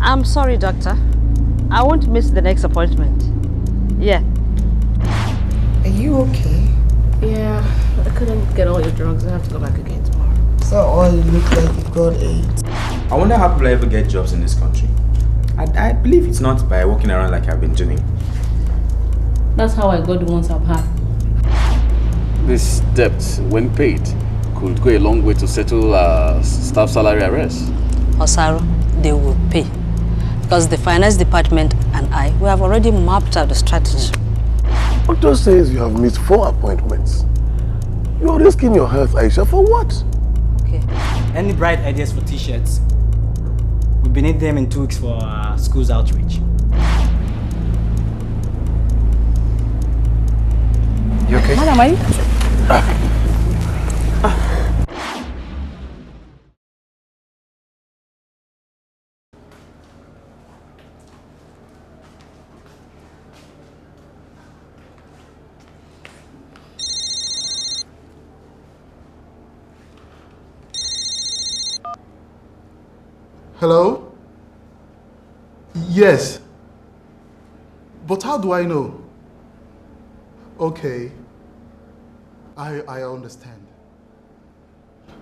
I'm sorry, doctor. I won't miss the next appointment. Yeah. Are you okay? Yeah, I couldn't get all your drugs. I have to go back again tomorrow. So all you look like you've got AIDS. I wonder how people ever get jobs in this country. I believe it's not by walking around like I've been doing. That's how I got the ones I've had. This debt, when paid, could go a long way to settle staff salary arrests. Osaro, they will pay. Because the finance department and we have already mapped out the strategy. Doctor says you have missed 4 appointments. You are risking your health, Aisha, for what? Okay. Any bright ideas for t-shirts? We'll be needing them in 2 weeks for school's outreach. You okay? Madam, are you? Hello? Yes. But how do I know? Okay. I understand.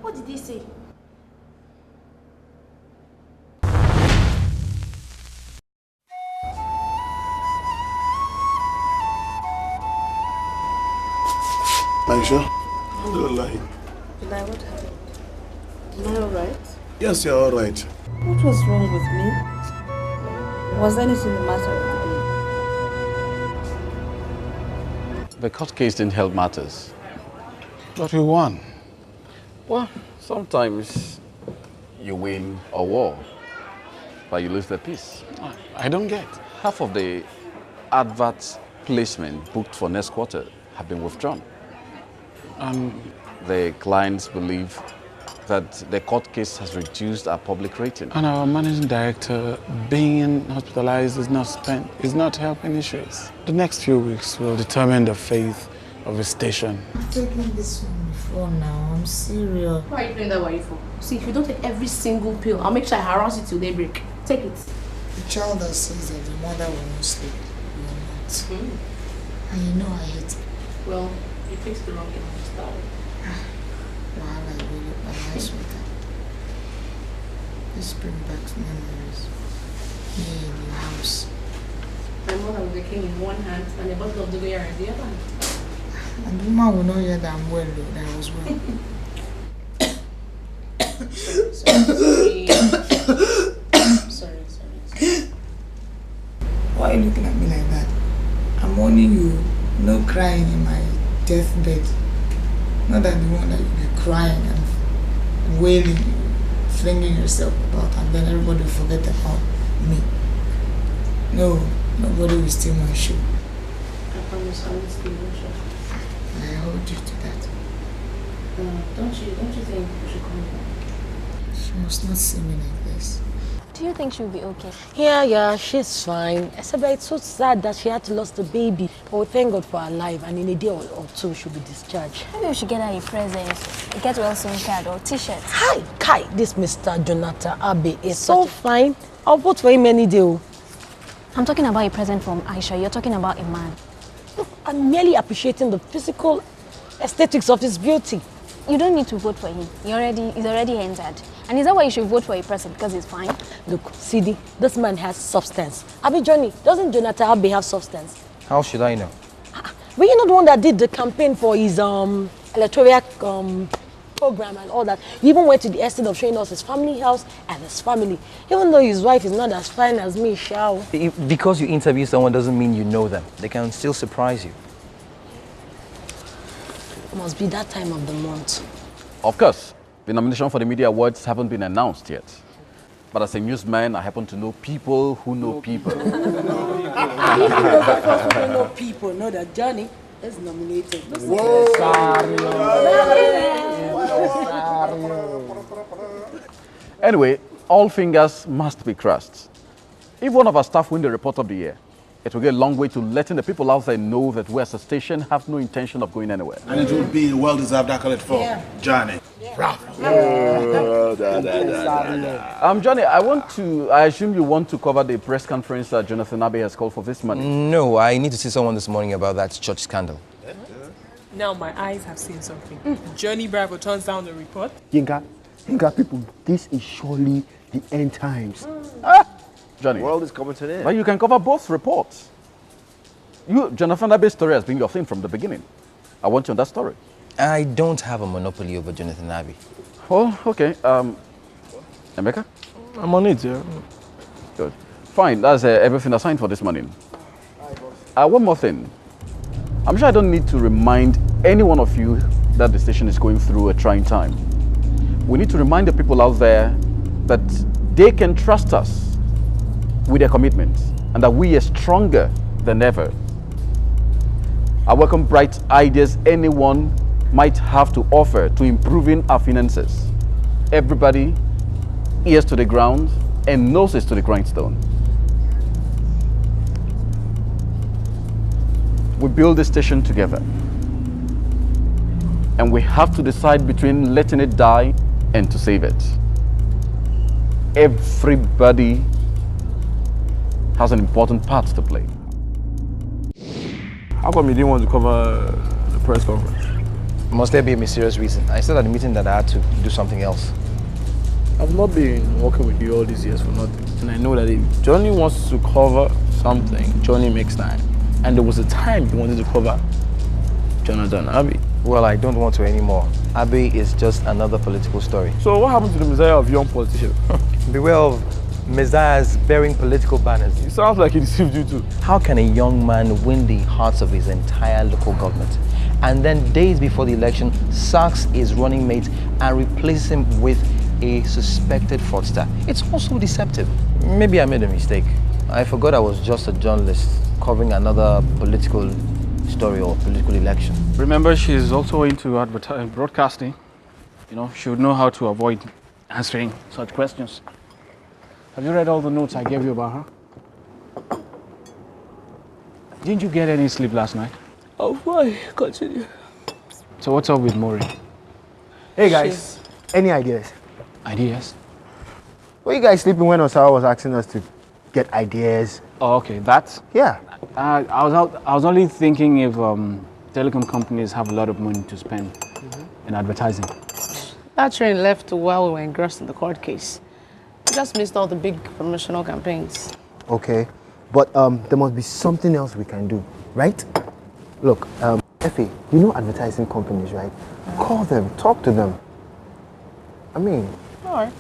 What did he say? Aisha? Alhamdulillah. Eli, what happened? Am I alright? Yes, you're alright. What was wrong with me? Was anything the matter with me? The court case didn't help matters. But we won. Well, sometimes you win a war, but you lose the peace. I don't get. Half of the advert placement booked for next quarter have been withdrawn. The clients believe that the court case has reduced our public rating. And our managing director being hospitalized is not helping issues. The next few weeks will determine the fate of the station. I've taken this one before now. I'm serious. Why are you doing that? Why are you for? See, if you don't take every single pill, I'll make sure I harass you till daybreak. Take it. The child that says that the mother will not sleep will not. And you know I hate it. Well, you fixed the wrong end of the story. Wow, I really nice with that. This brings back memories. Me in the house. My mother was the king in one hand and a bottle of the beer in the other hand. And the woman will know hear that I'm well, though, that I was well. Sorry. Why are you looking at me like that? I'm warning you, no crying in my deathbed. Not that the one that you'll be crying and wailing, flinging yourself about, and then everybody will forget about me. No, nobody will steal my shoe. I promise I won't steal your shoe. I hold you to that. Don't you think we should come back? She must not see me like this. Do you think she'll be okay? Yeah, she's fine. Except that it's so sad that she had to lose the baby. But we thank God for her life, and in a day or two, she'll be discharged. Maybe we should get her a present, a get well soon card or t-shirt. Hi, Kai, this Mr. Jonathan Abe is so fine. I'll vote for him any day. I'm talking about a present from Aisha. You're talking about a man. Look, I'm merely appreciating the physical aesthetics of his beauty. You don't need to vote for him. He's already entered. And is that why you should vote for a person? Because he's fine? Look, CD, this man has substance. Abi Johnny, doesn't Jonathan Abe have substance? How should I know? Were you not the one that did the campaign for his electoral program and all that? He even went to the extent of showing us his family house and his family. Even though his wife is not as fine as me, Shao. Because you interview someone doesn't mean you know them. They can still surprise you. It must be that time of the month. Of course, the nomination for the media awards haven't been announced yet. But as a newsman, I happen to know people who know people. People know people know that Johnny is nominated. Whoa! Anyway, all fingers must be crossed. If one of our staff win the report of the year, it will go a long way to letting the people out there know that we as a station have no intention of going anywhere. And it will be a well-deserved accolade for Johnny. Bravo. Johnny, I assume you want to cover the press conference that Jonathan Abbey has called for this morning. No, I need to see someone this morning about that church scandal. Now my eyes have seen something. Johnny Bravo turns down the report. Yinka people, this is surely the end times. Johnny. The world is coming to an end. Well, you can cover both reports. Jonathan Abbey's story has been your thing from the beginning. I want you on that story. I don't have a monopoly over Jonathan Abbey. Oh, okay. Emeka? I'm on it, yeah. Good. Fine, that's everything assigned for this morning. One more thing. I'm sure I don't need to remind any one of you that the station is going through a trying time. We need to remind the people out there that they can trust us with their commitment and that we are stronger than ever. I welcome bright ideas anyone might have to offer to improving our finances. Everybody, ears to the ground and noses to the grindstone. We build this station together. And we have to decide between letting it die and to save it. Everybody has an important part to play. How come you didn't want to cover the press conference? Must there be a mysterious reason? I said at the meeting that I had to do something else. I've not been working with you all these years for nothing. And I know that if Johnny wants to cover something, Johnny makes time. And there was a time he wanted to cover Jonathan Abbey. Well, I don't want to anymore. Abbey is just another political story. So what happened to the messiah of young politicians? Beware of messiahs bearing political banners. It sounds like he deceived you too. How can a young man win the hearts of his entire local government and then days before the election sacks his running mate and replaces him with a suspected fraudster? It's also deceptive. Maybe I made a mistake. I forgot I was just a journalist covering another political story or political election. Remember, she's also into broadcasting. You know, she would know how to avoid answering such questions. Have you read all the notes I gave you about her? Didn't you get any sleep last night? Oh, why? Continue. So what's up with Maury? Hey guys, any ideas? Ideas? Were you guys sleeping when Osawa was asking us to get ideas? Oh, okay, that? Yeah. I was only thinking if telecom companies have a lot of money to spend in advertising. That train left while we were engrossed in the court case. We just missed all the big promotional campaigns. Okay, but there must be something else we can do, right? Look, Effie, you know advertising companies, right? Call them, talk to them. I mean... All right.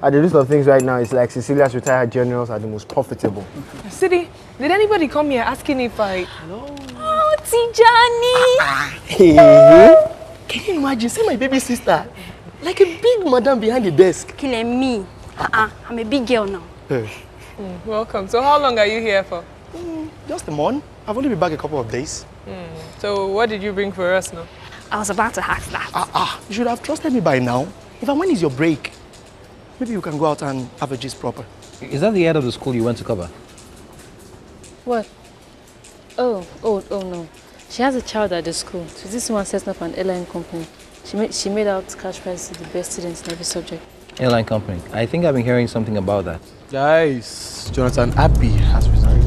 At the list of things right now, it's like Cecilia's retired generals are the most profitable. Sidi, did anybody come here asking if I... Hello? Oh, Tijani! Hey! Can you imagine? See my baby sister? Like a big madam behind the desk. Killing me. I'm a big girl now. Hey. Welcome. So how long are you here for? Just a month. I've only been back a couple of days. So what did you bring for us now? I was about to ask that. You should have trusted me by now. When is your break? Maybe you can go out and have a gist proper. Is that the head of the school you went to cover? What? Oh no. She has a child at the school. So this one sets up an airline company. She made out cash prizes to the best students in every subject. Airline company. I think I've been hearing something about that. Guys, Jonathan Abbey has resigned.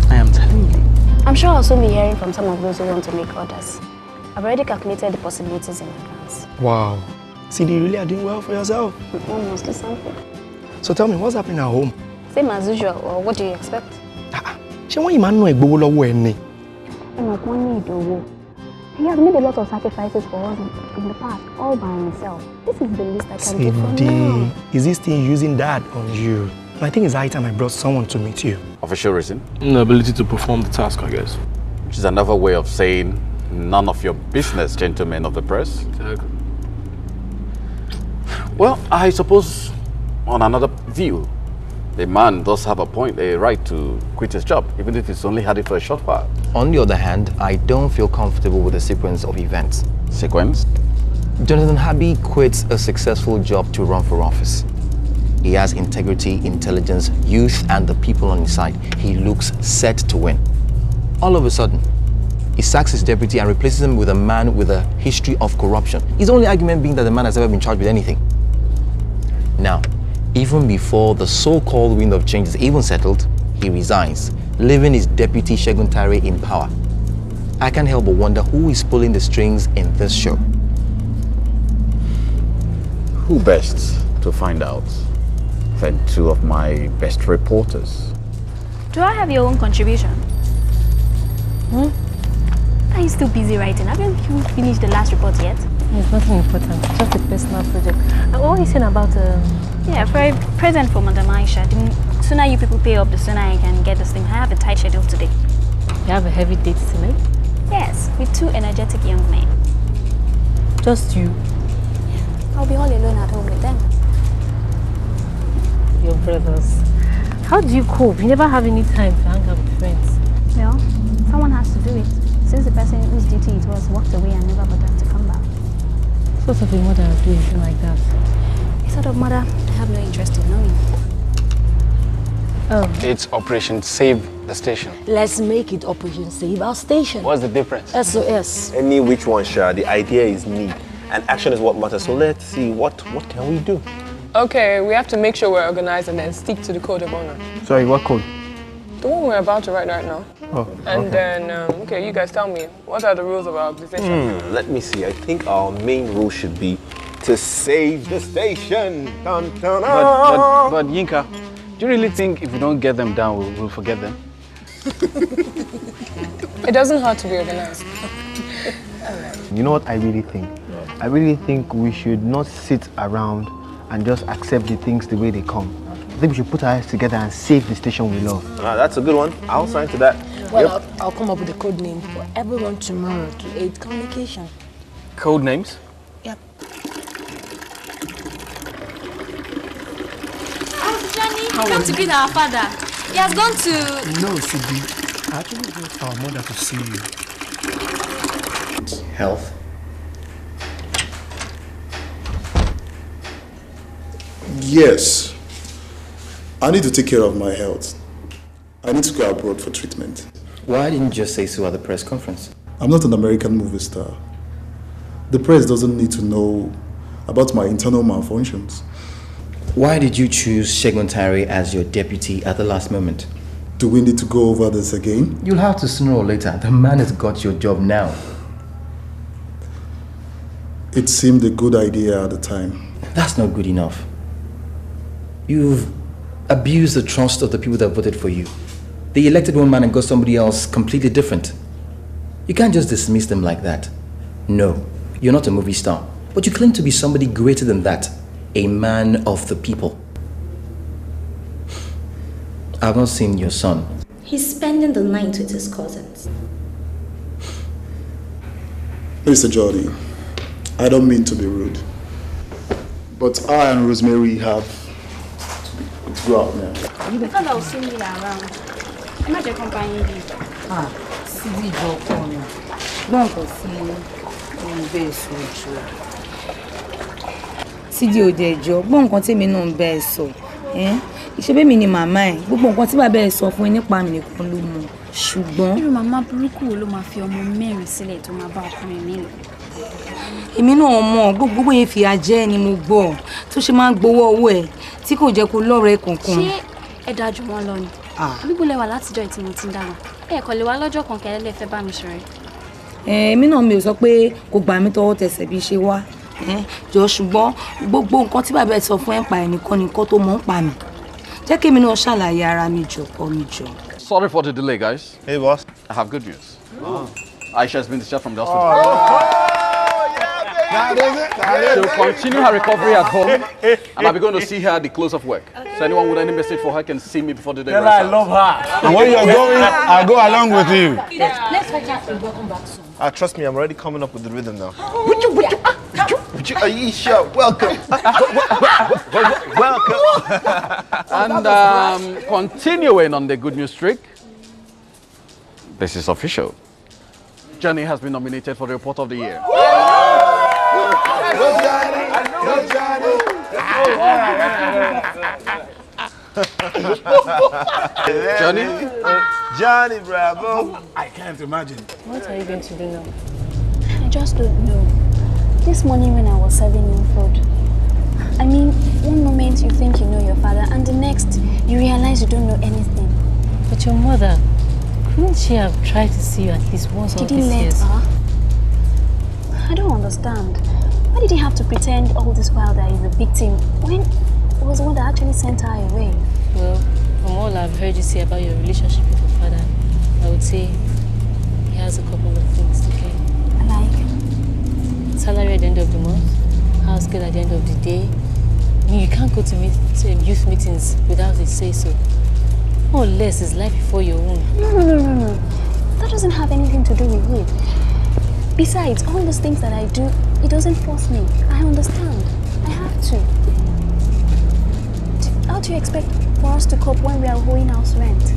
I am telling you. I'm sure I'll soon be hearing from some of those who want to make orders. I've already calculated the possibilities in advance. Wow. Cindy, you really are doing well for yourself. One must do something. So tell me, what's happening at home? Same as usual, or what do you expect? She won't even know Igbo lọ́wọ́ ẹni. He has made a lot of sacrifices for us in the past, all by himself. This is the least I can do for now. Cindy, is this thing using that on you? I think it's high time I brought someone to meet you. Official reason? Inability to perform the task, I guess. Which is another way of saying none of your business, gentlemen of the press. Exactly. Well, I suppose on another view, the man does have a right to quit his job, even if he's only had it for a short while. On the other hand, I don't feel comfortable with the sequence of events. Sequence? Jonathan Abbey quits a successful job to run for office. He has integrity, intelligence, youth, and the people on his side. He looks set to win. All of a sudden, He sacks his deputy and replaces him with a man with a history of corruption. His only argument being that the man has never been charged with anything. Now, even before the so-called wind of change is even settled, he resigns, leaving his deputy Segun Tare in power. I can't help but wonder who is pulling the strings in this show. Who best to find out than two of my best reporters? Do I have your own contribution? Are you still busy writing? Haven't you finished the last report yet? It's nothing important, just a personal project. What are you saying about Yeah, for a present for Madam Aisha. The sooner you people pay up, the sooner I can get this thing. I have a tight schedule today. You have a heavy date tonight? Yes, with 2 energetic young men. Just you? I'll be all alone at home with them. Your brothers. How do you cope? You never have any time to hang out with friends. Well, someone has to do it. Since the person whose duty it was walked away and never bothered to come back. What sort of a mother would do anything like that? A sort of mother I have no interest in knowing. Oh. It's Operation Save the Station. Let's make it Operation Save Our Station. What's the difference? SOS. Any which one, Sha. The idea is need. And action is what matters. So let's see, what can we do? Okay, we have to make sure we're organized and then stick to the code of honor. Sorry, what code? The one we're about to write right now. Oh, And then, okay, you guys tell me, what are the rules of our organization? Let me see. I think our main rule should be to save the station. Dun, dun, dun. But Yinka, do you really think if we don't get them down, we'll forget them? It doesn't hurt to be organized. You know what I really think? I really think we should not sit around and just accept the things the way they come. I think we should put our heads together and save the station we love. That's a good one. I'll sign to that. Well, I'll come up with a code name for everyone tomorrow to aid communication. Code names? Yep. Johnny, come to greet our father. He has gone to... No, Sidi. I actually brought our mother to see you. Health. Yes. I need to take care of my health. I need to go abroad for treatment. Why didn't you just say so at the press conference? I'm not an American movie star. The press doesn't need to know about my internal malfunctions. Why did you choose Segun Tare as your deputy at the last moment? Do we need to go over this again? You'll have to sooner or later. The man has got your job now. It seemed a good idea at the time. That's not good enough. You've abused the trust of the people that voted for you. They elected one man and got somebody else completely different. You can't just dismiss them like that. No, you're not a movie star, but you claim to be somebody greater than that. A man of the people. I've not seen your son. He's spending the night with his cousins. Mr. Jordi, I don't mean to be rude, but I and Rosemary have to go out now. Because I'll see you around. I'm not your companion. Sidi jọ ọkọ mi gbọ́n kò sí ohun bẹ́ẹ̀ sọ jù Sidi ò dẹ̀ jọ gbọ́n nǹkan tèmi náà ń bẹ́ẹ̀ sọ ìṣebí mi ni màmá ẹ̀ gbogbo nǹkan tí bàbá ẹ̀ sọ fún ẹ nípa mi nìkan ló mọ̀ ṣùgbọ́n. irú màmá burúkú wo ló máa fi ọmọ 4 sílẹ̀ tó máa bá ọkùnrin mi lọ. èmi náà mọ̀ gbogbo yẹn fìyà jẹ ni mo gbọ́ tó ṣe máa ń gbowó owó ẹ̀ tí kò jẹ́ kó lọ́rẹ̀ẹ́ kankan. ṣé ẹ dájú wọn lọ ni bíbú lẹwà látijọ́ tí mo ti ń dáná ẹ kò lè wá lọ́jọ́ kan kẹlẹ fẹ́ bá mi ṣọ̀rẹ́. èmi náà mi ò sọ pé kò gbà mí tọwọ́ tẹsẹ̀ bí ṣe wá jọ ṣùgbọ́n gbogbo nǹkan tí bàbá ẹ sọ fún ẹ ń pa ẹnìkan nìkan tó mọ̀ ń pa mi jẹ́ kí èmi náà ṣàlàyé ara mi jọ kọ́ mi jọ. Sorry for the delay, guys. Hey, boss. I have good news. Aisha has been discharged from the hospital. She'll continue her recovery at home, and I'll be going to see her at the close of work. So anyone with any message for her can see me before the day runs out. I love her. And when you're going, I'll go along with you. Let's watch out and welcome back soon. Trust me, I'm already coming up with the rhythm now. Aisha, welcome. Welcome. And continuing on the good news streak, this is official. Johnny has been nominated for the Report of the Year. Johnny? Johnny Bravo. I can't imagine. What are you going to do now? I just don't know. This morning when I was serving him food, I mean, one moment you think you know your father, and the next you realize you don't know anything. But your mother, couldn't she have tried to see you at least once all Did he these let years? her? I don't understand. Why did he have to pretend all this while that he's a victim when it was the one that actually sent her away? Well, from all I've heard you say about your relationship with your father, I would say he has a couple of things to gain. Like? Salary at the end of the month, house girl at the end of the day. I mean, you can't go to youth meetings without a say-so. More or less, it's life before your own. No. That doesn't have anything to do with it. Besides, all those things that I do, it doesn't force me. I understand. I have to. How do you expect for us to cope when we are owing house rent?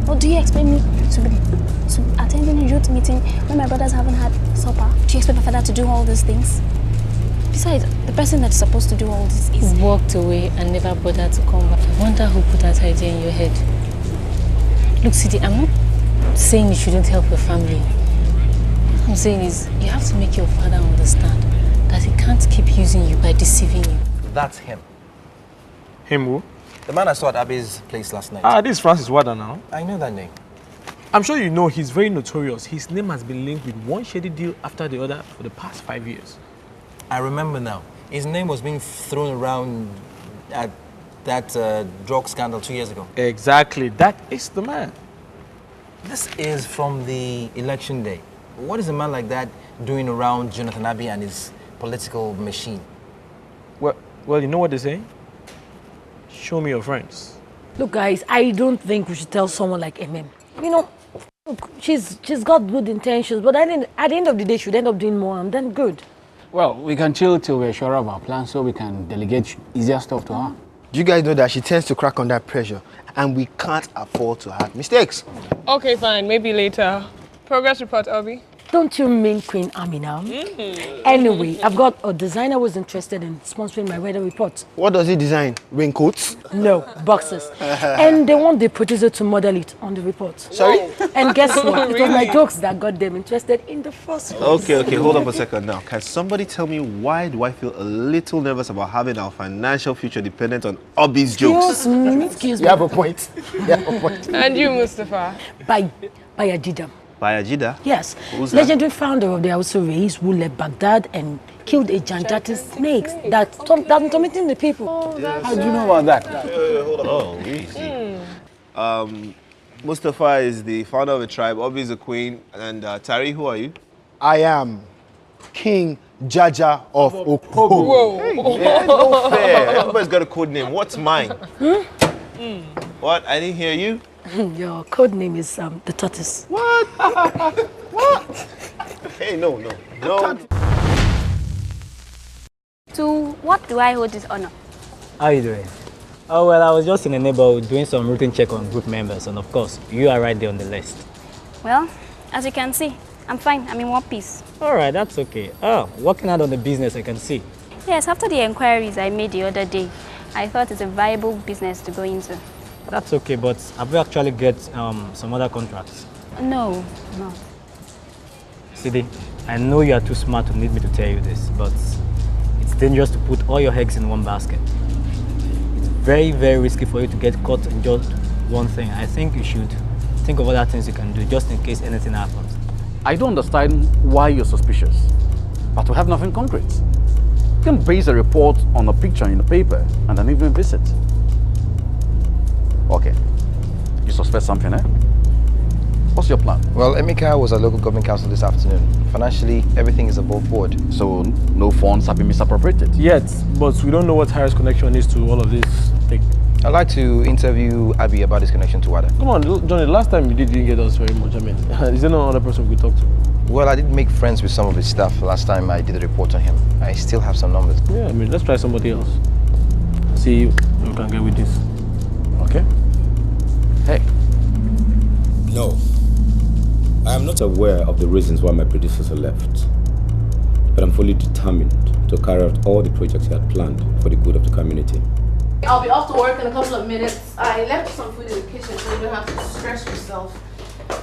Or do you expect me to attend a youth meeting when my brothers haven't had supper? Do you expect my father to do all these things? Besides, the person that's supposed to do all this is... Walked away and never bothered to come back. I wonder who put that idea in your head. Look, Sidi, I'm not saying you shouldn't help your family. What I'm saying is, you have to make your father understand that he can't keep using you by deceiving you. That's him. Him who? The man I saw at Abby's place last night. Ah, this is Francis Wada now. I know that name. I'm sure you know he's very notorious. His name has been linked with one shady deal after the other for the past 5 years. I remember now. His name was being thrown around at that drug scandal 2 years ago. Exactly. That is the man. This is from the election day. What is a man like that doing around Jonathan Abbey and his political machine? Well, you know what they say? Show me your friends. Look, guys, I don't think we should tell someone like MM. You know, look, she's got good intentions, but at the end of the day, she'd end up doing more, and then good. Well, we can chill till we're sure of our plan so we can delegate easier stuff to her. Do you guys know that she tends to crack under pressure, and we can't afford to have mistakes? Okay, fine. Maybe later. Progress report, Obi. Don't you mean Queen Amina? Anyway, I've got a designer who's interested in sponsoring my weather report. What does he design? Raincoats? No, boxes. And they want the producer to model it on the report. Sorry? And guess what? It was my jokes that got them interested in the first place. Okay, hold up a second now. Can somebody tell me why do I feel a little nervous about having our financial future dependent on Obi's jokes? Excuse me. You have a point. You have a point. And you, Mustafa? By Ajida. By Ajida? Yes. Who's that? Legendary founder of the Hausa race who left Baghdad and killed a Janjati snake that's tormenting the people. How do you know about that? Hold on. Oh, easy. Mustafa is the founder of a tribe, Obi is a queen, and Tari, who are you? I am King Jaja of Oko. Whoa. Hey, man, no fair. Everybody's got a code name. What's mine? What? I didn't hear you. Your code name is the tortoise. What? What? Hey, no. To what do I hold this honor? How are you doing? Oh, well, I was just in the neighborhood doing some routine check on group members, and of course, you are right there on the list. Well, as you can see, I'm fine. I'm in one piece. All right, that's okay. Oh, working out on the business, I can see. Yes, after the inquiries I made the other day, I thought it's a viable business to go into. That's okay, but have you actually get some other contracts? No. Sidi, I know you are too smart to need me to tell you this, but it's dangerous to put all your eggs in one basket. It's very, very risky for you to get caught in just one thing. I think you should think of other things you can do just in case anything happens. I don't understand why you're suspicious, but we have nothing concrete. You can base a report on a picture in the paper and then even visit. Okay, you suspect something, eh? What's your plan? Well, Emeka was at local government council this afternoon. Financially, everything is above board. So, no funds have been misappropriated? Yet, but we don't know what Harry's connection is to all of this thing. I'd like to interview Abby about his connection to Wada. Come on, Johnny, last time you didn't get us very much. I mean, is there no other person we could talk to? Well, I did make friends with some of his staff last time I did a report on him. I still have some numbers. Yeah, I mean, let's try somebody else. See if we can get with this. Okay. Hey. No. I am not aware of the reasons why my predecessor left. But I'm fully determined to carry out all the projects he had planned for the good of the community. I'll be off to work in a couple of minutes. I left some food in the kitchen so you don't have to stress yourself.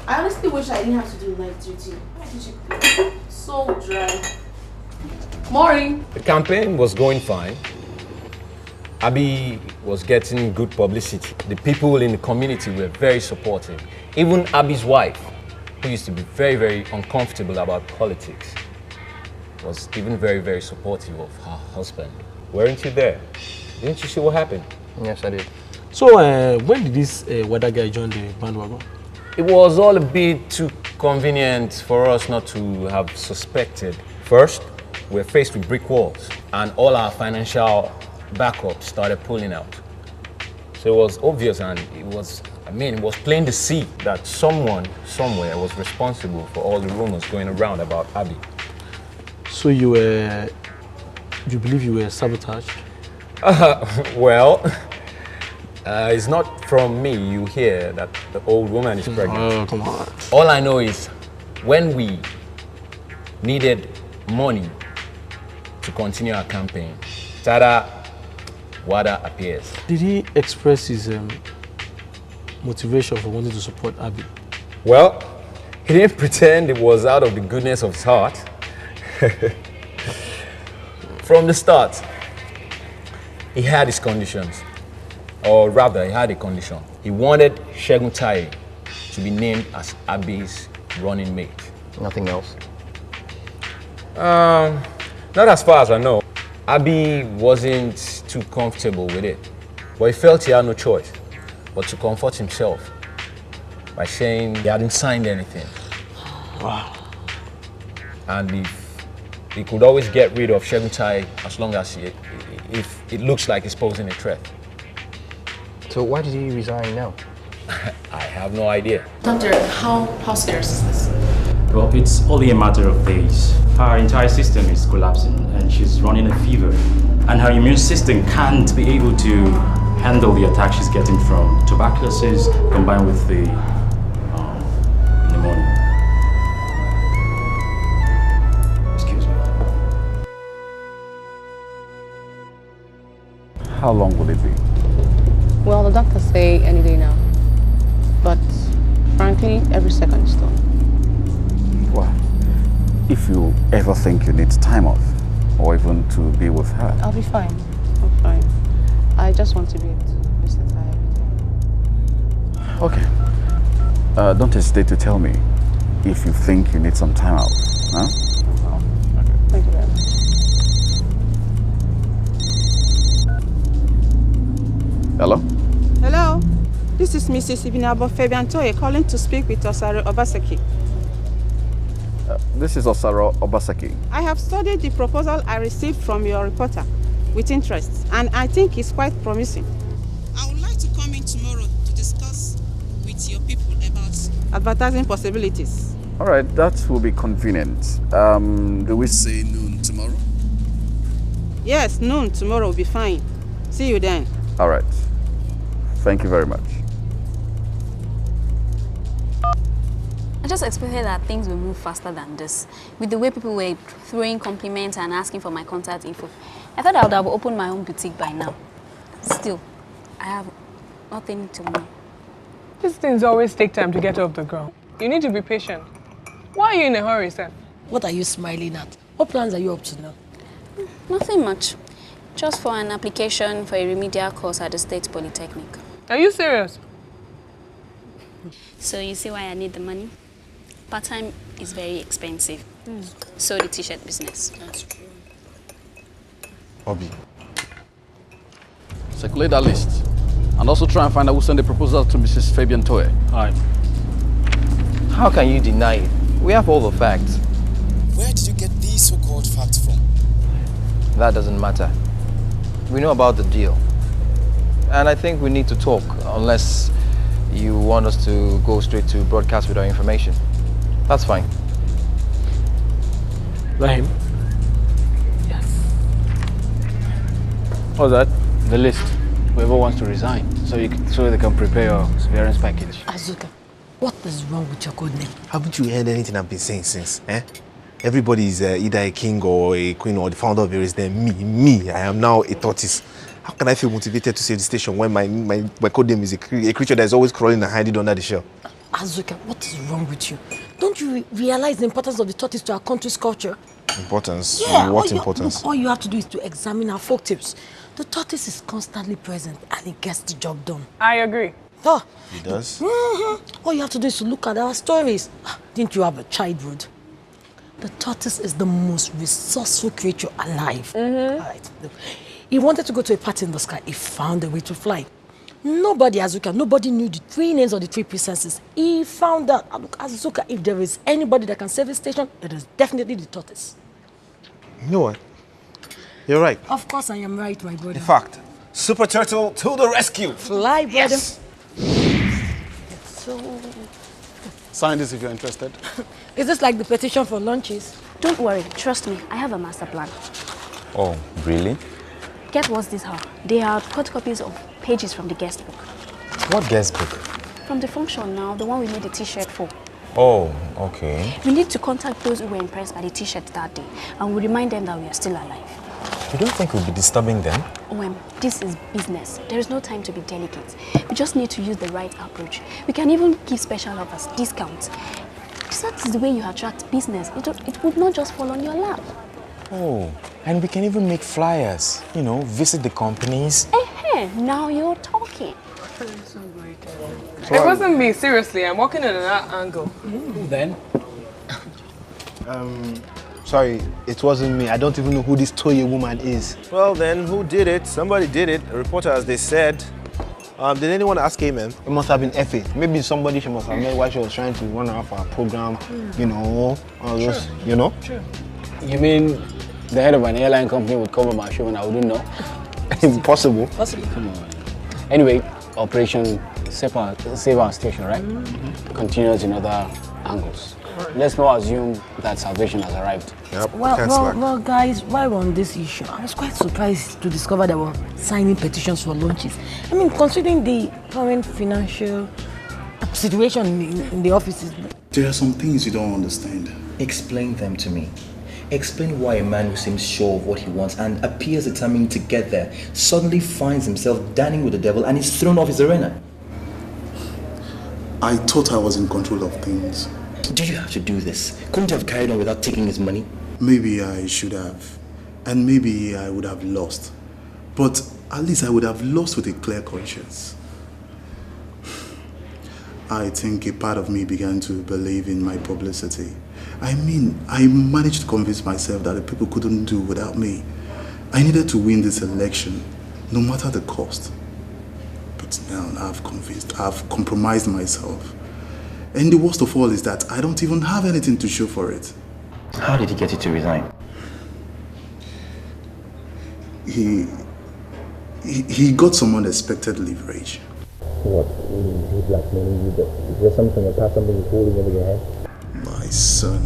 I honestly wish I didn't have to do night duty. So dry. Morning. The campaign was going fine. Abby was getting good publicity. The people in the community were very supportive. Even Abby's wife, who used to be very, very uncomfortable about politics, was even very, very supportive of her husband. Weren't you there? Didn't you see what happened? Yes, I did. So, when did this weather guy join the bandwagon? It was all a bit too convenient for us not to have suspected. First, we're faced with brick walls, and all our financial backup started pulling out. So it was obvious, and it was plain to see that someone somewhere was responsible for all the rumors going around about Abby. So you believe you were sabotaged? Well, it's not from me you hear that the old woman is pregnant. Oh, come on. All I know is when we needed money to continue our campaign, tada, Wada appears. Did he express his motivation for wanting to support Abby? Well, he didn't pretend it was out of the goodness of his heart. From the start, he had his conditions. Or rather, he had a condition. He wanted Segun Taye to be named as Abby's running mate. Nothing else? Not as far as I know. Abby wasn't too comfortable with it, but he felt he had no choice but to comfort himself by saying he hadn't signed anything. Wow. And if he could always get rid of Segun Taye as long as if it looks like he's posing a threat. So why did he resign now? I have no idea. Doctor, how serious is this? Well, it's only a matter of days. Her entire system is collapsing and she's running a fever. And her immune system can't be able to handle the attack she's getting from tuberculosis combined with the pneumonia. Excuse me. How long will it be? Well, the doctors say any day now. But frankly, every second is still. Well, if you ever think you need time off, or even to be with her. I'll be fine. I'm fine. I just want to be able to visit her every day. Okay. Don't hesitate to tell me if you think you need some time out. Huh? Okay. Thank you very much. Hello? Hello. This is Mrs. Ibinabo Fabian Toye calling to speak with Osaro Obaseki. This is Osaro Obaseki. I have studied the proposal I received from your reporter with interest, and I think it's quite promising. I would like to come in tomorrow to discuss with your people about advertising possibilities. All right, that will be convenient. Do we say noon tomorrow? Yes, noon tomorrow will be fine. See you then. All right. Thank you very much. I just expected that things will move faster than this. With the way people were throwing compliments and asking for my contact info, I thought I would have opened my own boutique by now. Still, I have nothing till now. These things always take time to get off the ground. You need to be patient. Why are you in a hurry, sir? What are you smiling at? What plans are you up to now? Nothing much. Just for an application for a remedial course at the State Polytechnic. Are you serious? So you see why I need the money? Part-time is very expensive. So the t-shirt business. That's true. Obi. Circulate that list. And also try and find out who sent the proposal to Mrs. Fabian Toye. Aye. How can you deny it? We have all the facts. Where did you get these so-called facts from? That doesn't matter. We know about the deal. And I think we need to talk, unless you want us to go straight to broadcast with our information. That's fine. Rahim? Yes. What's that? The list. Whoever wants to resign, so they can prepare your severance package. Azuka, what is wrong with your code name? Haven't you heard anything I've been saying since? Everybody is either a king or a queen or the founder of a race. Then me, I am now a tortoise. How can I feel motivated to save the station when my code name is a creature that is always crawling and hiding under the shell? Azuka, what is wrong with you? Don't you realize the importance of the tortoise to our country's culture? Importance? Yeah. What importance? Look, all you have to do is to examine our folk tales. The tortoise is constantly present and it gets the job done. I agree. Oh. It does? All you have to do is to look at our stories. Didn't you have a childhood? The tortoise is the most resourceful creature alive. All right, look. He wanted to go to a party in the sky. He found a way to fly. Nobody, Azuka, nobody knew the 3 names of the 3 princesses. He found out, look, Azuka, if there is anybody that can save the station, it is definitely the tortoise. You know what? You're right. Of course I am right, my brother. In fact, Super Turtle to the rescue! Fly, brother. Yes. So... Sign this if you're interested. Is this like the petition for lunches? Don't worry, trust me, I have a master plan. Oh, really? Get what's this how? They are cut copies of pages from the guest book. What guest book? From the function now, the one we made the t-shirt for. Oh, okay. We need to contact those who were impressed by the t-shirt that day and we remind them that we are still alive. You don't think we'll be disturbing them? This is business. There is no time to be delicate. We just need to use the right approach. We can even give special offers, discounts. Because that is the way you attract business. It would not just fall on your lap. Oh, and we can even make flyers. You know, visit the companies. Now you're talking. It wasn't me, seriously. I'm working on that angle. Then? Sorry, it wasn't me. I don't even know who this Toye woman is. Well then, who did it? Somebody did it. A reporter, as they said. Did anyone ask Amen? It must have been Effie. Maybe somebody she must have met while she was trying to run around for her program. You know, all those, you know? Sure. You mean the head of an airline company would cover my show and I wouldn't know? Impossible. Possibly. Come on. Anyway, Operation Save Our Station, right? Continues in other angles. Let's not assume that salvation has arrived. Yep. Well, guys, while we're on this issue, I was quite surprised to discover that we're signing petitions for lunches. I mean, considering the current financial situation in the offices. There are some things you don't understand. Explain them to me. Explain why a man who seems sure of what he wants and appears determined to get there suddenly finds himself dining with the devil and is thrown off his arena. I thought I was in control of things. Do you have to do this? Couldn't you have carried on without taking his money? Maybe I should have. And maybe I would have lost. But at least I would have lost with a clear conscience. I think a part of me began to believe in my publicity. I mean, I managed to convince myself that the people couldn't do without me. I needed to win this election, no matter the cost. But now I've compromised myself. And the worst of all is that I don't even have anything to show for it. How did he get you to resign? He got some unexpected leverage. What? He's blackmailing you? Is there something in the past, something he's holding over your head? My son.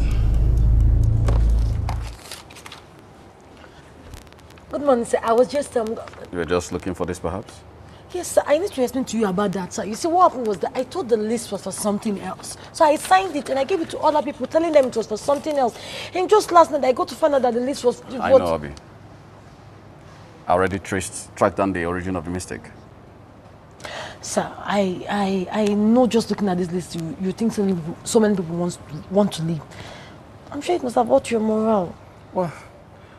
Good morning, sir. I was just You were just looking for this, perhaps? Yes, sir. I need to explain to you about that, sir. You see, what happened was that I thought the list was for something else. So I signed it and I gave it to other people, telling them it was for something else. And just last night, I got to find out that the list was... I know, Abi. I already tracked down the origin of the mistake. Sir, I know just looking at this list, you think so many people want to leave. I'm sure it must have hurt your morale. Well,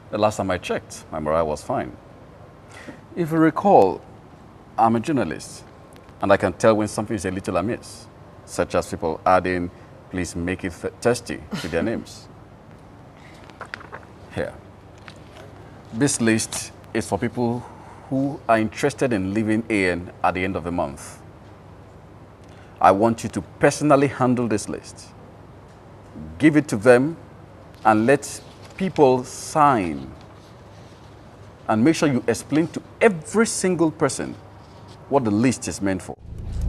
the last time I checked, my morale was fine. If you recall, I'm a journalist, and I can tell when something is a little amiss, such as people adding, please make it tasty to their names. Here. This list is for people who are interested in leaving AN at the end of the month. I want you to personally handle this list. Give it to them and let people sign. And make sure you explain to every single person what the list is meant for.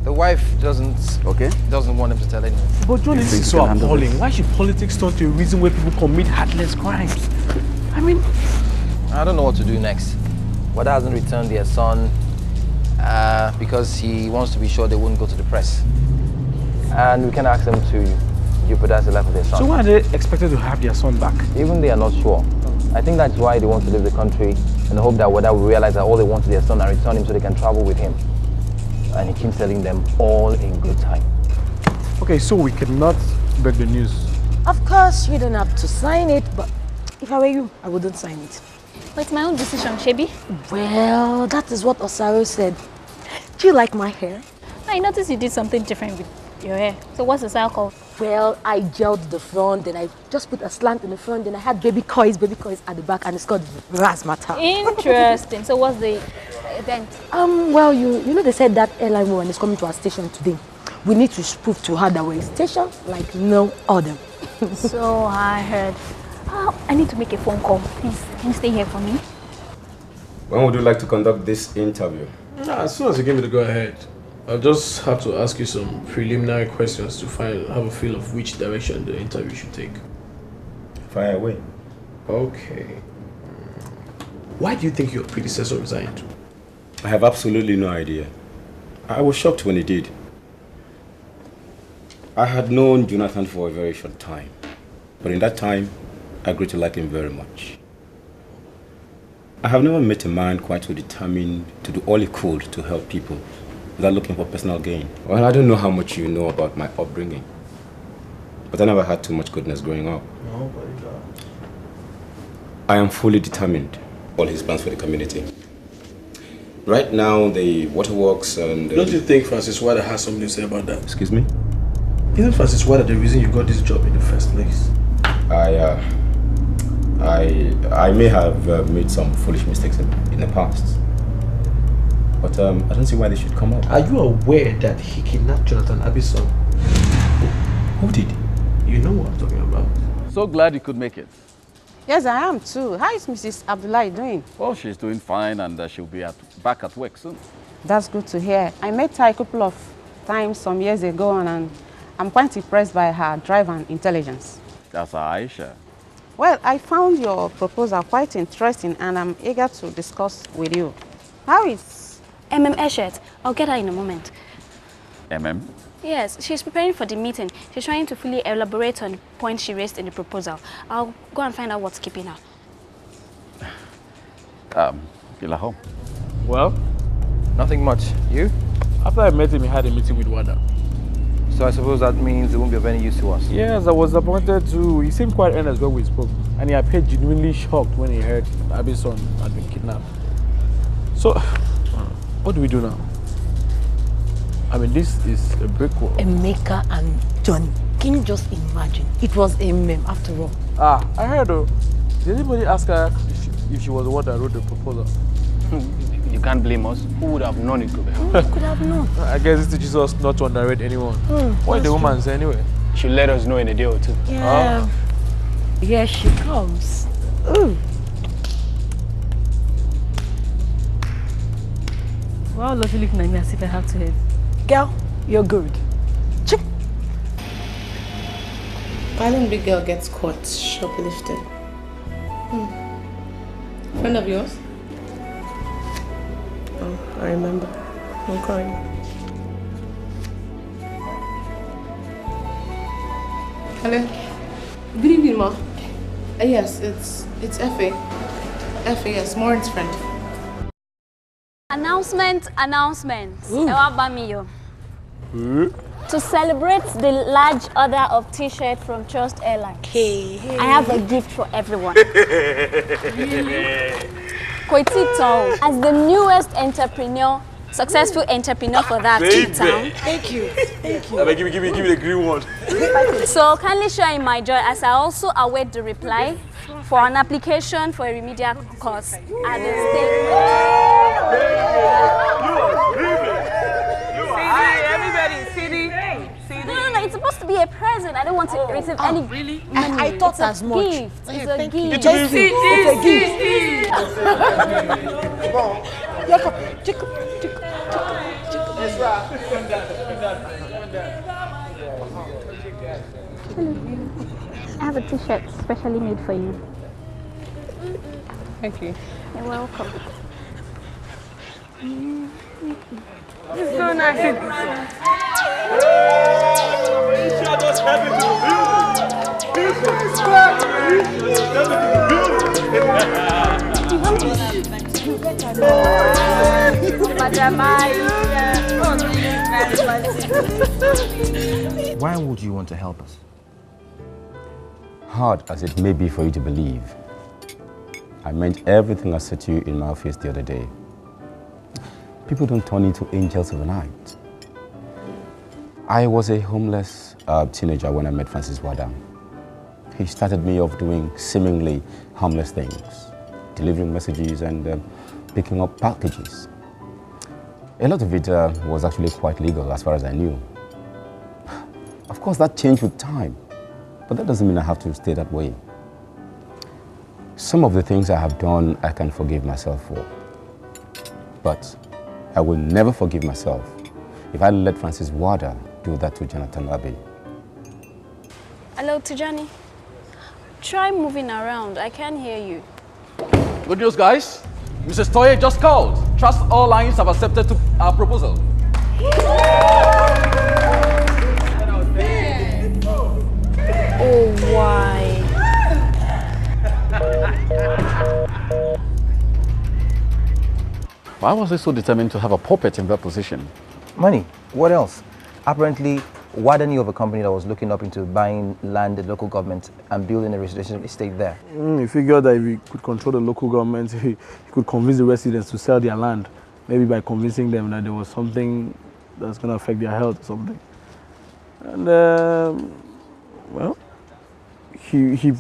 The wife doesn't want him to tell anyone. But John, this is so appalling. Why should politics turn to a reason where people commit heartless crimes? I mean... I don't know what to do next. Wada hasn't returned their son because he wants to be sure they wouldn't go to the press. And we can ask them to jeopardize the life of their son. So why are they expected to have their son back? Even they are not sure. I think that's why they want to leave the country in the hope that Wada will realize that all they want is their son and return him so they can travel with him. And he keeps telling them all in good time. Okay, so we cannot break the news. Of course, we don't have to sign it, but if I were you, I wouldn't sign it. But it's my own decision, Shebi. Well, that is what Osaru said. Do you like my hair? I noticed you did something different with your hair. So what's the style called? Well, I gelled the front, then I just put a slant in the front, then I had baby coils at the back, and it's called Razzmatazz. Interesting. So what's the event? Well, you know they said that airline woman is coming to our station today. We need to prove to her that we're a station like no other. So I heard. I need to make a phone call. Please, can you stay here for me? When would you like to conduct this interview? As soon as you give me the go-ahead. I'll just have to ask you some preliminary questions to have a feel of which direction the interview should take. Fire away. Okay. Why do you think your predecessor resigned? I have absolutely no idea. I was shocked when he did. I had known Jonathan for a very short time, but in that time, I grew to like him very much. I have never met a man quite so determined to do all he could to help people without looking for personal gain. Well, I don't know how much you know about my upbringing, but I never had too much goodness growing up. No, but I am fully determined. All his plans for the community. Right now, the waterworks and... Don't you think Francis Wada has something to say about that? Excuse me? Isn't Francis Wada the reason you got this job in the first place? I may have made some foolish mistakes in the past. But I don't see why they should come up. Are you aware that he kidnapped Jonathan Abi's son? Who did? You know what I'm talking about. So glad you could make it. Yes, I am too. How is Mrs. Abdullahi doing? Oh, she's doing fine and she'll be back at work soon. That's good to hear. I met her a couple of times some years ago and I'm quite impressed by her drive and intelligence. That's Aisha. Well, I found your proposal quite interesting and I'm eager to discuss with you. How is Eshet? I'll get her in a moment. Yes, she's preparing for the meeting. She's trying to fully elaborate on the points she raised in the proposal. I'll go and find out what's keeping her. Ilaho. Well, nothing much. You? After I met him, he had a meeting with Wada. So I suppose that means it won't be of any use to us. Yes, I was appointed to. He seemed quite earnest when we spoke. And he appeared genuinely shocked when he heard Abi's son had been kidnapped. So, what do we do now? I mean, this is a brick wall. Emeka and Johnny. Can you just imagine? It was a meme after all. I heard though. Did anybody ask her if she was the one that wrote the proposal? You can't blame us. Who would have known it could be her? Who could have known? I guess this teaches us not to underrate anyone. What the woman say anyway? She'll let us know in a day or two. Yeah. Here she comes. Ooh. Wow, lovely looking at me as if I have to hit. Girl, you're good. Chip. Violent big girl gets caught shoplifting. Friend of yours? Oh, I remember. I'm crying. Hello. Good evening, Ma. Yes, it's Effie. Effie, yes, Maureen's friend. Announcement. To celebrate the large order of t-shirts from Trust Airlines, I have a gift for everyone. Koitito, as the newest successful entrepreneur for that town. Thank you. Thank you. Give me the green one. So kindly share in my joy as I also await the reply for an application for a remedial course at the state. Everybody, CD. No, it's supposed to be a present. I don't want to receive any. Really? Money. I thought it's as a much. Gift. It's a gift. Thank you. It's a gift. I have a t-shirt specially made for you. Thank you. You're welcome. It's so nice. Why would you want to help us? Hard as it may be for you to believe, I meant everything I said to you in my office the other day. People don't turn into angels overnight. I was a homeless teenager when I met Francis Wada. He started me off doing seemingly harmless things, delivering messages and picking up packages. A lot of it was actually quite legal as far as I knew. Of course, that changed with time, but that doesn't mean I have to stay that way. Some of the things I have done, I can forgive myself for. But I will never forgive myself if I let Francis Wada do that to Jonathan Abbey. Hello, Tijani. Try moving around. I can't hear you. Good news, guys. Mrs. Toye just called. Trust all lines have accepted to our proposal. Oh, why? Why was he so determined to have a puppet in that position? Money. What else? Apparently, Wada knew of a company that was looking up into buying land at local government and building a residential estate there. He figured that if he could control the local government, he could convince the residents to sell their land. Maybe by convincing them that there was something that's going to affect their health or something. And, well, he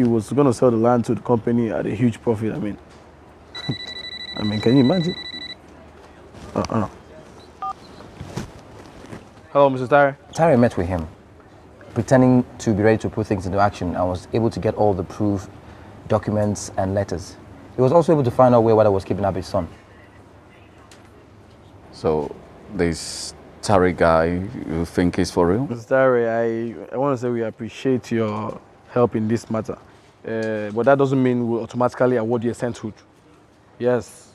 was going to sell the land to the company at a huge profit. I mean, can you imagine? Hello, Mr. Tare. Tare met with him, pretending to be ready to put things into action, and was able to get all the proof, documents, and letters. He was also able to find out where Wada was keeping up his son. So, this Tare guy, you think is for real? Mr. Tare, I want to say we appreciate your help in this matter. But that doesn't mean we'll automatically award you a centhood. Yes,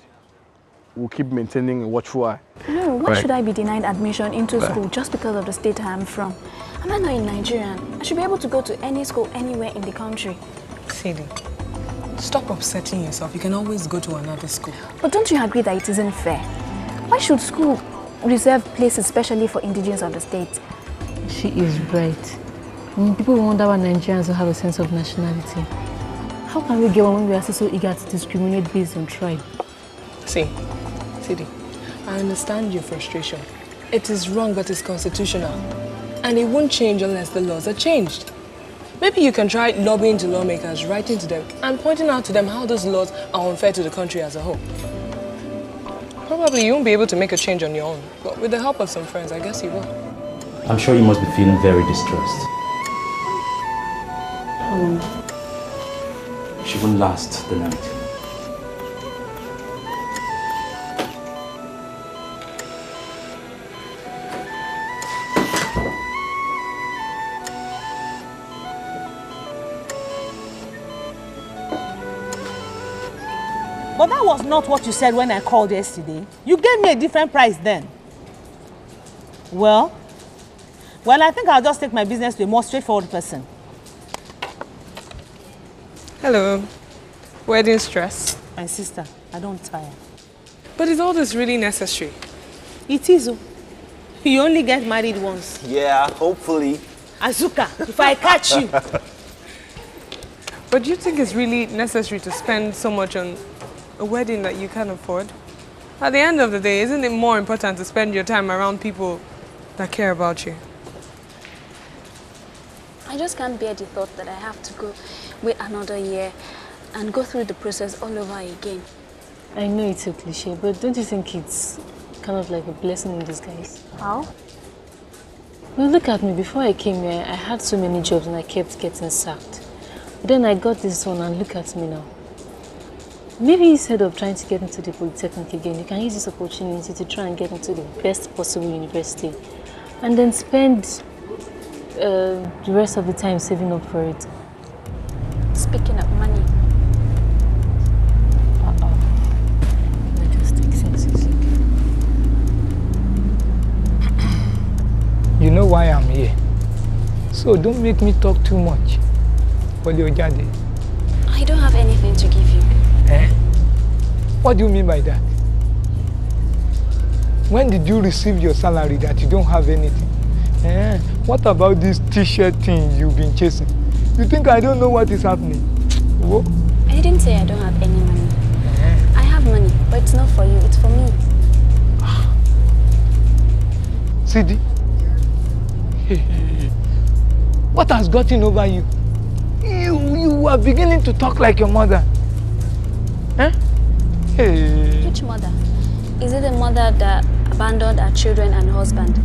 we'll keep maintaining a watchful eye. No, why should I be denied admission into school just because of the state I am from? Am I not a Nigerian? I should be able to go to any school anywhere in the country. Sadie, stop upsetting yourself. You can always go to another school. But don't you agree that it isn't fair? Why should school reserve places especially for indigenous of the state? She is right. People wonder why Nigerians don't have a sense of nationality. How can we get one when we are so eager to discriminate based on tribe? See, Sadie, I understand your frustration. It is wrong, but it's constitutional. And it won't change unless the laws are changed. Maybe you can try lobbying to lawmakers, writing to them, and pointing out to them how those laws are unfair to the country as a whole. Probably you won't be able to make a change on your own, but with the help of some friends, I guess you will. I'm sure you must be feeling very distressed. How long? She won't last the night. But that was not what you said when I called yesterday. You gave me a different price then. Well, I think I'll just take my business to a more straightforward person. Hello. Wedding stress? My sister, I don't tire. But is all this really necessary? It is. You only get married once. Yeah, hopefully. Azuka, if I catch you. But do you think it's really necessary to spend so much on a wedding that you can't afford? At the end of the day, isn't it more important to spend your time around people that care about you? I just can't bear the thought that I have to go wait another year and go through the process all over again. I know it's a cliche, but don't you think it's kind of like a blessing in disguise? How? Well, look at me. Before I came here, I had so many jobs and I kept getting sacked. But then I got this one and look at me now. Maybe instead of trying to get into the Polytechnic again, you can use this opportunity to try and get into the best possible university and then spend the rest of the time saving up for it. Speaking of money. Just take things easy. So don't make me talk too much. Wole Ojade. I don't have anything to give you. Eh? What do you mean by that? When did you receive your salary that you don't have anything? Eh? What about this t-shirt thing you've been chasing? You think I don't know what is happening? Whoa. I didn't say I don't have any money. I have money, but it's not for you, it's for me. Sidi, what has gotten over you? You are beginning to talk like your mother. Eh? Hey. Which mother? Is it the mother that abandoned her children and husband?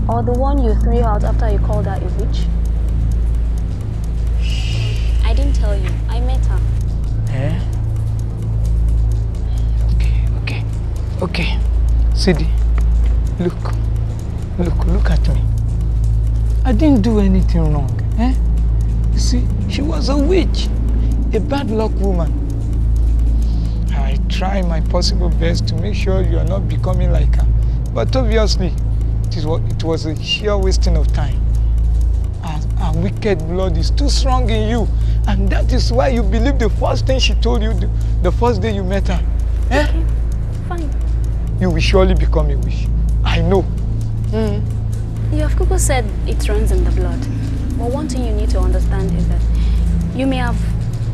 Or the one you threw out after you called her a witch? I didn't tell you. I met her. Eh? Okay. Sidi, look at me. I didn't do anything wrong. Eh? You see, she was a witch, a bad luck woman. I try my possible best to make sure you are not becoming like her. But obviously, it was a sheer wasting of time. Her wicked blood is too strong in you. And that is why you believe the first thing she told you the first day you met her. Eh? Okay, fine. You will surely become a witch. I know. You have Kuku said it runs in the blood. But one thing you need to understand is that you may have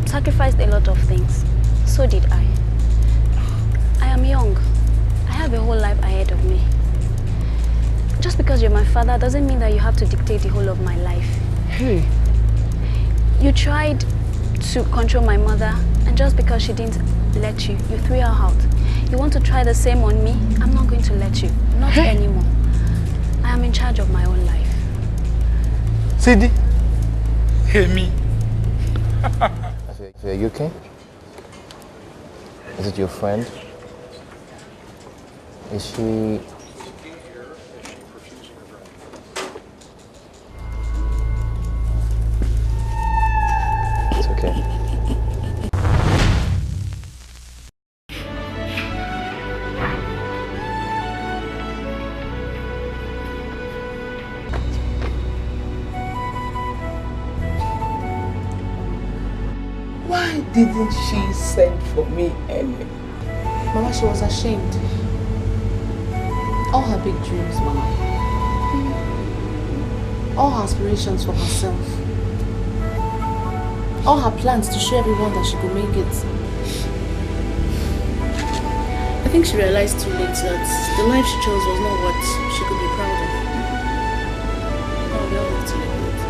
sacrificed a lot of things. So did I. I am young. I have a whole life ahead of me. Just because you're my father doesn't mean that you have to dictate the whole of my life. Hey. You tried to control my mother, and just because she didn't let you, you threw her out. You want to try the same on me? I'm not going to let you. Not anymore. I am in charge of my own life. Sidi. Hey, me. Are you okay? Is it your friend? Is she... It's okay. Why didn't she send for me early? Mama, she was ashamed. All her big dreams, Mama. All her aspirations for herself. All her plans to show everyone that she could make it. I think she realized too late that the life she chose was not what she could be proud of. Oh, we all have to live with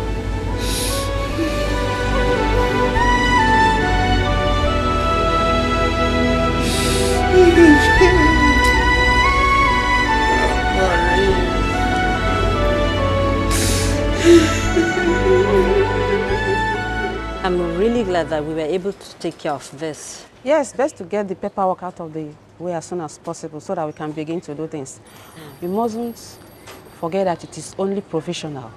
I'm really glad that we were able to take care of this. Yes, best to get the paperwork out of the way as soon as possible so that we can begin to do things. We mustn't forget that it is only provisional.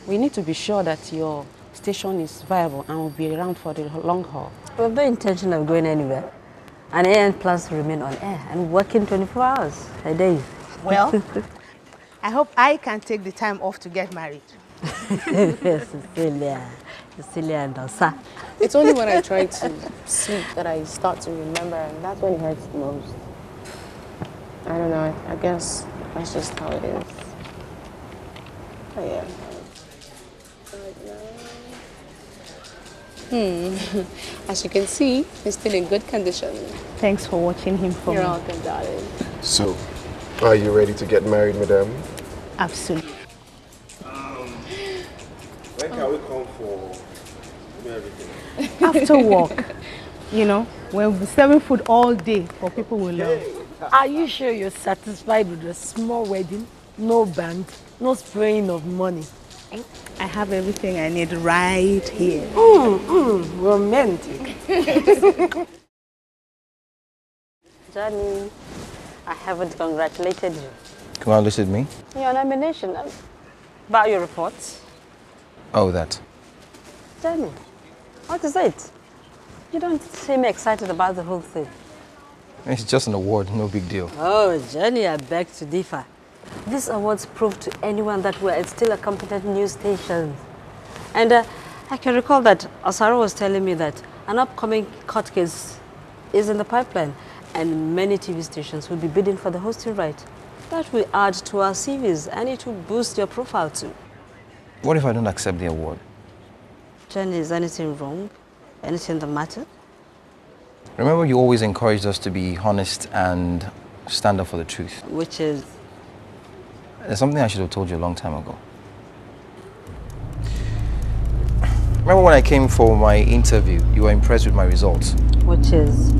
We need to be sure that your station is viable and will be around for the long haul. We have no intention of going anywhere. And AN plans to remain on air and working 24 hours a day. Well, I hope I can take the time off to get married. Cecilia and Osa. It's only when I try to sleep that I start to remember, and that's when it hurts the most. I don't know, I guess that's just how it is. Oh, yeah. As you can see, he's still in good condition. Thanks for watching him for me. You're welcome, darling. So, are you ready to get married, madam? Absolutely. When can we come for everything? After work, you know, when we'll be serving food all day for people we love. Are you sure you're satisfied with a small wedding? No band, no spraying of money. I have everything I need right here. Romantic. Johnny, I haven't congratulated you. Congratulated me? Your nomination. About your reports. Oh, that. Johnny, what is it? You don't seem excited about the whole thing. It's just an award, no big deal. Oh, Johnny, I beg to differ. These awards prove to anyone that we're still a competent news station. And I can recall that Asaro was telling me that an upcoming court case is in the pipeline and many TV stations will be bidding for the hosting right. That will add to our CVs and it will boost your profile too. What if I don't accept the award? Jenny, is anything wrong? Anything the matter? Remember, you always encouraged us to be honest and stand up for the truth. Which is? There's something I should have told you a long time ago. Remember when I came for my interview, you were impressed with my results? Which is?